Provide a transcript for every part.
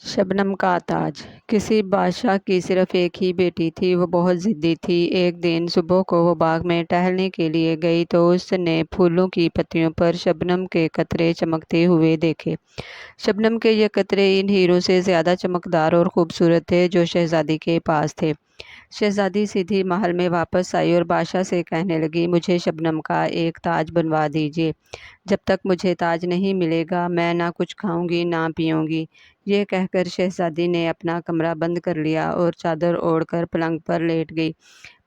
شبنم کا تاج۔ کسی بادشاہ کی صرف ایک ہی بیٹی تھی، وہ بہت ضدی تھی۔ ایک دن صبح کو وہ باغ میں ٹہلنے کے لیے گئی تو اس نے پھولوں کی پتیوں پر شبنم کے قطرے چمکتے ہوئے دیکھے۔ شبنم کے یہ قطرے ان ہیروں سے زیادہ چمکدار اور خوبصورت تھے جو شہزادی کے پاس تھے۔ شہزادی سیدھی محل میں واپس آئی اور بادشاہ سے کہنے لگی، مجھے شبنم کا ایک تاج بنوا دیجیے۔ جب تک مجھے تاج نہیں ملے گا میں نہ کچھ کھاؤں گی نہ پیوں گی۔ یہ کہہ کر شہزادی نے اپنا کمرہ بند کر لیا اور چادر اوڑھ کر پلنگ پر لیٹ گئی۔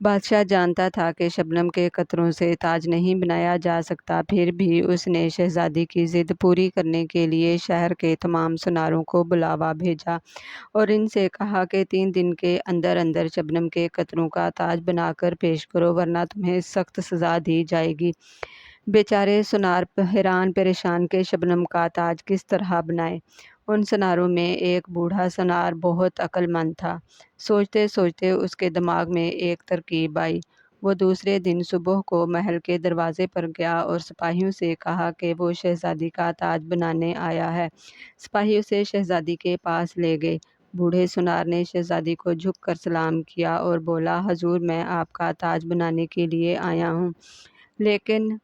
بادشاہ جانتا تھا کہ شبنم کے قطروں سے تاج نہیں بنایا جا سکتا، پھر بھی اس نے شہزادی کی ضد پوری کرنے کے لیے شہر کے تمام سناروں کو بلاوا بھیجا اور ان سے کہا کہ 3 دن کے اندر اندر شبنم کے قطروں کا تاج بنا کر پیش کرو ورنہ تمہیں سخت سزا دی جائے گی۔ بیچارے سنار حیران پریشان کہ شبنم کا تاج کس طرح بنائیں۔ ان سناروں میں ایک بوڑھا سنار بہت عقل مند تھا۔ سوچتے سوچتے اس کے دماغ میں ایک ترکیب آئی۔ وہ دوسرے دن صبح کو محل کے دروازے پر گیا اور سپاہیوں سے کہا کہ وہ شہزادی کا تاج بنانے آیا ہے۔ سپاہی اسے شہزادی کے پاس لے گئے۔ بوڑھے سنار نے شہزادی کو جھک کر سلام کیا اور بولا، حضور میں آپ کا تاج بنانے کے لیے آیا ہوں، لیکن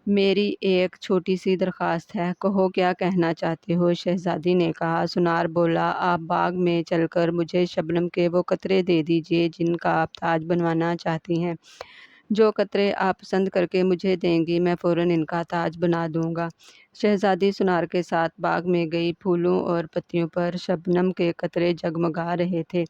میری ایک چھوٹی سی درخواست ہے، کہو کیا کہنا چاہتے ہو؟ شہزادی نے کہا۔ سنار بولا، آپ باغ میں چل کر مجھے شبنم کے وہ قطرے دے دیجیے جن کا آپ تاج بنوانا چاہتی ہیں۔ جو قطرے آپ پسند کر کے مجھے دیں گی میں فوراً ان کا تاج بنا دوں گا۔ شہزادی سنار کے ساتھ باغ میں گئی۔ پھولوں اور پتیوں پر شبنم کے قطرے جگمگا رہے تھے،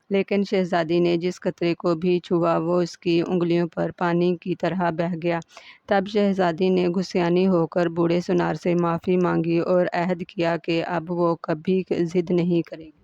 لیکن شہزادی نے جس قطرے کو بھی چھوا وہ اس کی انگلیوں پر پانی کی طرح بہہ گیا۔ تب شہزادی نے غصیانی ہو کر بوڑھے سنار سے معافی مانگی اور عہد کیا کہ اب وہ کبھی ضد نہیں کرے گی۔